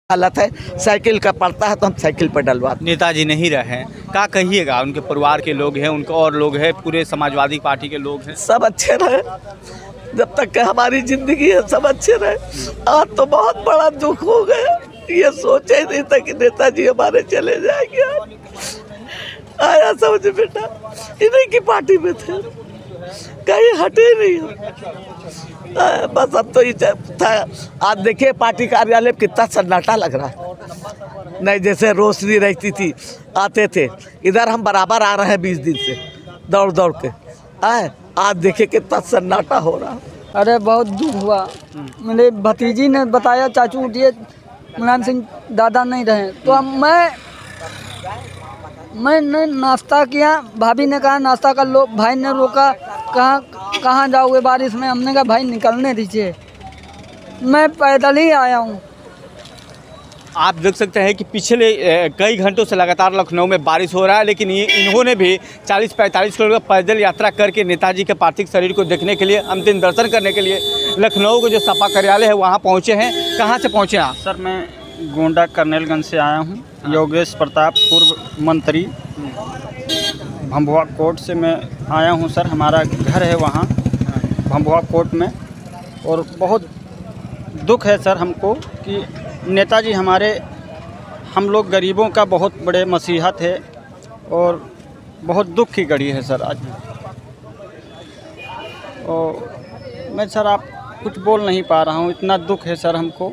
हालत है, साइकिल का पड़ता है तो हम साइकिल पर डलवाते। नेताजी नहीं रहे, क्या कहिएगा? उनके परिवार के लोग हैं, उनके और लोग हैं, पूरे समाजवादी पार्टी के लोग हैं, सब अच्छे रहे जब तक के हमारी जिंदगी है, सब अच्छे रहे। आज तो बहुत बड़ा दुख हो गया, ये सोचा ही नहीं था कि नेताजी हमारे चले जाएंगे। आया समझ बेटा, इन्हीं की पार्टी में थे, कहीं हटे नहीं हम। बस अब तो ये था। आज देखिए पार्टी कार्यालय कितना सन्नाटा लग रहा है, नहीं जैसे रोशनी रहती थी, आते थे। इधर हम बराबर आ रहे हैं 20 दिन से दौड़ दौड़ के आए, आज देखिए कितना सन्नाटा हो रहा है। अरे बहुत दुख हुआ। मेरे भतीजी ने बताया चाचू उठिए, मुलायम सिंह दादा नहीं रहे, तो अब मैंने नाश्ता किया। भाभी ने कहा नाश्ता कर लो, भाई ने रोका, कहाँ जाओगे बारिश में? हमने कहा भाई निकलने दीजिए, मैं पैदल ही आया हूँ। आप देख सकते हैं कि पिछले कई घंटों से लगातार लखनऊ में बारिश हो रहा है, लेकिन इन्होंने भी 40-45 किलोमीटर पैदल यात्रा करके नेताजी के पार्थिव शरीर को देखने के लिए, अंतिम दर्शन करने के लिए लखनऊ के जो सपा कार्यालय है वहाँ पहुँचे हैं। कहाँ से पहुँचे आप? सर मैं गोंडा कर्नेलगंज से आया हूँ। योगेश प्रताप पूर्व मंत्री भंभुआ कोर्ट से मैं आया हूँ सर। हमारा घर है वहाँ भंभुआ कोर्ट में, और बहुत दुख है सर हमको कि नेताजी हमारे, हम लोग गरीबों का बहुत बड़े मसीहा थे, और बहुत दुख की घड़ी है सर आज। और मैं सर आप कुछ बोल नहीं पा रहा हूँ, इतना दुख है सर हमको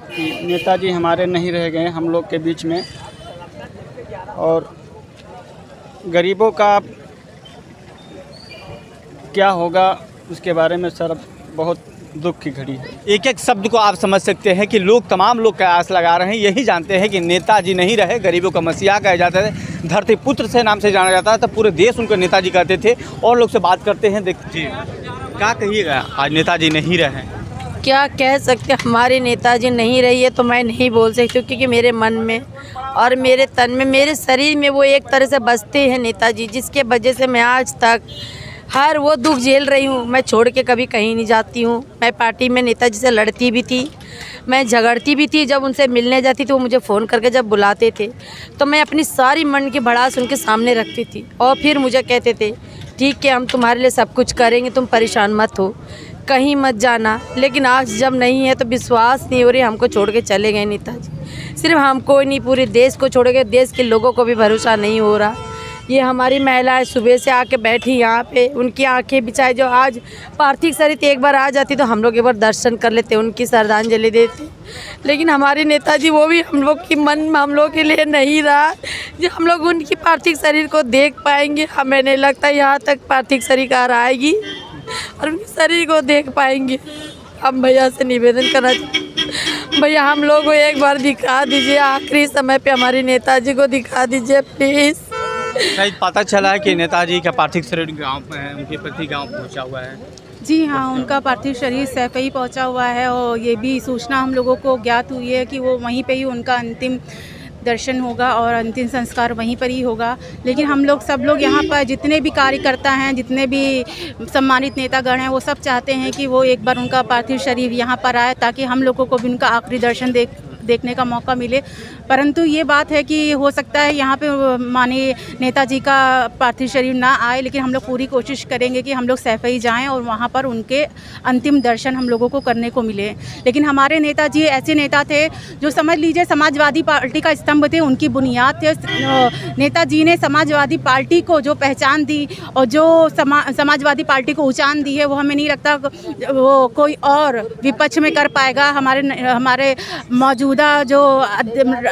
कि नेताजी हमारे नहीं रह गए हम लोग के बीच में, और गरीबों का क्या होगा उसके बारे में सर बहुत दुख की घड़ी है। एक एक शब्द को आप समझ सकते हैं कि लोग, तमाम लोग कयास लगा रहे हैं, यही जानते हैं कि नेताजी नहीं रहे, गरीबों का मसीहा कहा जाता है, धरती पुत्र से नाम से जाना जाता है, तब पूरे देश उनको नेताजी कहते थे। और लोग से बात करते हैं, देखिए क्या कहिएगा, आज नेताजी नहीं रहे? क्या कह सकते, हमारे नेताजी नहीं रही है तो मैं नहीं बोल सकती हूँ, क्योंकि मेरे मन में और मेरे तन में, मेरे शरीर में वो एक तरह से बसते हैं नेताजी, जिसके वजह से मैं आज तक हर वो दुख झेल रही हूँ। मैं छोड़ के कभी कहीं नहीं जाती हूँ। मैं पार्टी में नेताजी से लड़ती भी थी, मैं झगड़ती भी थी। जब उनसे मिलने जाती थी वो मुझे फ़ोन करके जब बुलाते थे तो मैं अपनी सारी मन की भड़ास उनके सामने रखती थी, और फिर मुझे कहते थे ठीक है हम तुम्हारे लिए सब कुछ करेंगे, तुम परेशान मत हो, कहीं मत जाना। लेकिन आज जब नहीं है तो विश्वास नहीं हो रही, हमको छोड़ के चले गए नेताजी। सिर्फ हमको ही नहीं, पूरे देश को छोड़ के, देश के लोगों को भी भरोसा नहीं हो रहा। ये हमारी महिलाएं सुबह से आके बैठी यहाँ पे, उनकी आंखें बिछाई, जो आज पार्थिव शरीर एक बार आ जाती तो हम लोग एक बार दर्शन कर लेते, उनकी श्रद्धांजलि देते। लेकिन हमारे नेताजी वो भी हम लोग की मन में, हम लोग के लिए नहीं रहा जो हम लोग उनकी पार्थिव शरीर को देख पाएंगे। हमें नहीं लगता यहाँ तक पार्थिव शरीर कार आएगी और उनके शरीर को देख पाएंगे। हम भैया से निवेदन करना चाहते, भैया हम लोग को एक बार दिखा दीजिए, आखिरी समय पे हमारे नेताजी को दिखा दीजिए प्लीज़। शायद पता चला है कि नेताजी का पार्थिव शरीर गांव में है, उनके प्रति गांव पहुंचा हुआ है। जी हाँ, उनका पार्थिव शरीर सैफई पहुंचा हुआ है, और ये भी सूचना हम लोगों को ज्ञात हुई है कि वो वहीं पे ही उनका अंतिम दर्शन होगा और अंतिम संस्कार वहीं पर ही होगा। लेकिन हम लोग, सब लोग यहाँ पर जितने भी कार्यकर्ता हैं, जितने भी सम्मानित नेतागण हैं, वो सब चाहते हैं कि वो एक बार उनका पार्थिव शरीर यहाँ पर आए, ताकि हम लोगों को भी उनका आखिरी दर्शन देखने का मौका मिले। परंतु ये बात है कि हो सकता है यहाँ पे माननीय नेताजी का पार्थिव शरीर ना आए, लेकिन हम लोग पूरी कोशिश करेंगे कि हम लोग सैफई जाएं और वहाँ पर उनके अंतिम दर्शन हम लोगों को करने को मिले। लेकिन हमारे नेताजी ऐसे नेता थे जो, समझ लीजिए, समाजवादी पार्टी का स्तंभ थे, उनकी बुनियाद थे। नेताजी ने समाजवादी पार्टी को जो पहचान दी और जो समाजवादी पार्टी को उचान दी है, वो हमें नहीं लगता वो कोई और विपक्ष में कर पाएगा। हमारे मौजूदा जो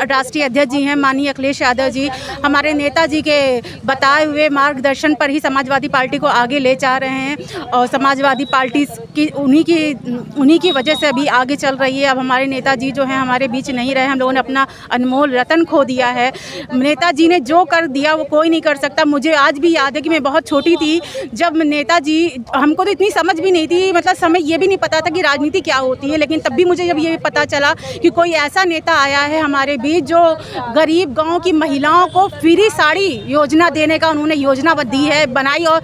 राष्ट्रीय अध्यक्ष जी हैं माननीय अखिलेश यादव जी, हमारे नेताजी के बताए हुए मार्गदर्शन पर ही समाजवादी पार्टी को आगे ले जा रहे हैं, और समाजवादी पार्टी की उन्हीं की वजह से अभी आगे चल रही है। अब हमारे नेताजी जो हैं हमारे बीच नहीं रहे, हम लोगों ने अपना अनमोल रतन खो दिया है। नेताजी ने जो कर दिया वो कोई नहीं कर सकता। मुझे आज भी याद है कि मैं बहुत छोटी थी जब नेताजी, हमको तो इतनी समझ भी नहीं थी, मतलब समय ये भी नहीं पता था कि राजनीति क्या होती है, लेकिन तब भी मुझे जब ये पता चला कि कोई ऐसा नेता आया है हमारे बीच जो गरीब गांव की महिलाओं को फ्री साड़ी योजना देने का उन्होंने योजना दी है, बनाई, और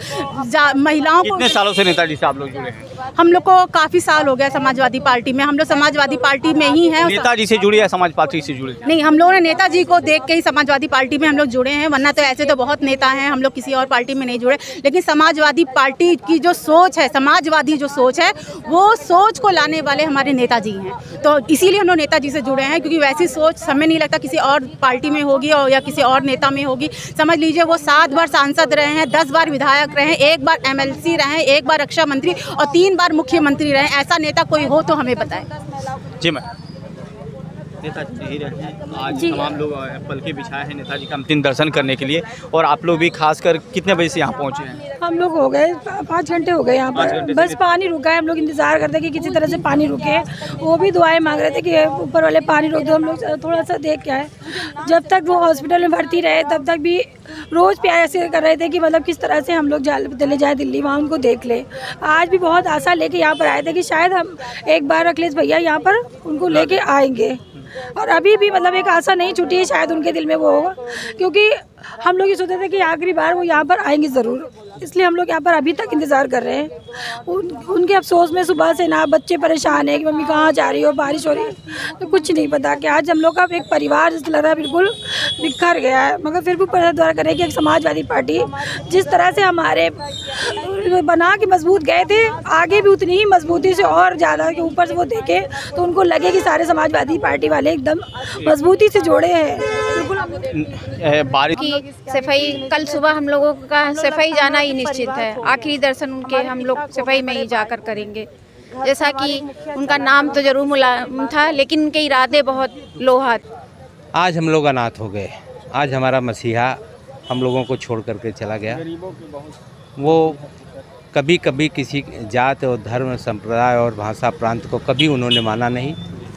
महिलाओं को। कितने सालों से नेताजी से आप लोग जुड़े हैं? हम लोग को काफ़ी साल हो गया समाजवादी पार्टी में, हम लोग समाजवादी पार्टी में ही हैं। नेताजी से जुड़ी है, समाज पार्टी से जुड़ी? नहीं, हम लोगों ने नेताजी को देख के ही समाजवादी पार्टी में हम लोग जुड़े हैं, वरना तो ऐसे तो बहुत नेता हैं, हम लोग किसी और पार्टी में नहीं जुड़े। लेकिन समाजवादी पार्टी की जो सोच है, समाजवादी जो सोच है, वो सोच को लाने वाले हमारे नेताजी हैं। तो इसीलिए हम लोग नेताजी से जुड़े हैं, क्योंकि वैसी सोच हमें नहीं लगता किसी और पार्टी में होगी और या किसी और नेता में होगी। समझ लीजिए वो 7 बार सांसद रहे हैं, 10 बार विधायक रहे हैं, 1 बार MLC रहे हैं, 1 बार रक्षा मंत्री और 3 बार मुख्यमंत्री रहे। ऐसा नेता कोई हो तो हमें बताएं। जी मैम, नेताजी ही रहे हैं। आज तमाम लोग पलके बिछाए हैं नेताजी का अंतिम दर्शन करने के लिए, और आप लोग भी खासकर कितने बजे से यहाँ पहुँचे हैं? हम लोग हो गए 5 घंटे हो गए यहाँ पर, बस पानी रुका है। हम लोग इंतज़ार करते हैं कि किसी तरह से पानी रुके, वो भी दुआएं मांग रहे थे कि ऊपर वाले पानी रोक दो, हम लोग थोड़ा सा देख के आए। जब तक वो हॉस्पिटल में भर्ती रहे तब तक भी रोज़ प्यार ऐसे कर रहे थे कि मतलब किस तरह से हम लोग चले जाए दिल्ली, वहाँ उनको देख ले। आज भी बहुत आशा लेके यहाँ पर आए थे कि शायद हम एक बार अखिलेश भैया यहाँ पर उनको लेके आएंगे, और अभी भी मतलब एक आशा नहीं छूटी है, शायद उनके दिल में वो होगा, क्योंकि हम लोग ये सोचते थे कि आखिरी बार वो यहाँ पर आएंगे ज़रूर, इसलिए हम लोग यहाँ पर अभी तक इंतज़ार कर रहे हैं। उनके अफसोस में सुबह से ना बच्चे परेशान है कि मम्मी कहाँ जा रही हो, बारिश हो रही है, तो कुछ नहीं पता कि आज हम लोग का एक परिवार जैसे लग रहा है बिल्कुल बिखर गया है। मगर फिर भी द्वारा करें कि एक समाजवादी पार्टी जिस तरह से हमारे बना के मजबूत गए थे, आगे भी उतनी ही मजबूती से और ज़्यादा के ऊपर से वो देखे तो उनको लगे कि सारे समाजवादी पार्टी वाले एकदम मजबूती से जोड़े हैं। बिल्कुल बारिश की सफाई, कल सुबह हम लोगों का सफाई जाना ही निश्चित है। आखिरी दर्शन उनके हम लोग सफाई में ही जाकर करेंगे। जैसा कि उनका नाम तो जरूर मुलायम था, लेकिन उनके इरादे बहुत लोहा। आज हम लोग अनाथ हो गए। आज हमारा मसीहा हम लोगों को छोड़ करके चला गया। वो कभी कभी किसी जात और धर्म, संप्रदाय और भाषा, प्रांत को कभी उन्होंने माना नहीं।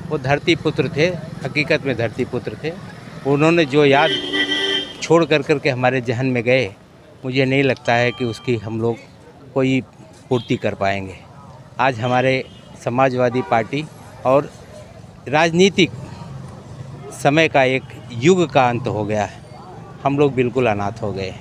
वो धरती पुत्र थे, हकीकत में धरती पुत्र थे। उन्होंने जो याद छोड़ कर के हमारे जहन में गए, मुझे नहीं लगता है कि उसकी हम लोग कोई पूर्ति कर पाएंगे। आज हमारे समाजवादी पार्टी और राजनीतिक समय का एक युग का अंत हो गया है। हम लोग बिल्कुल अनाथ हो गए।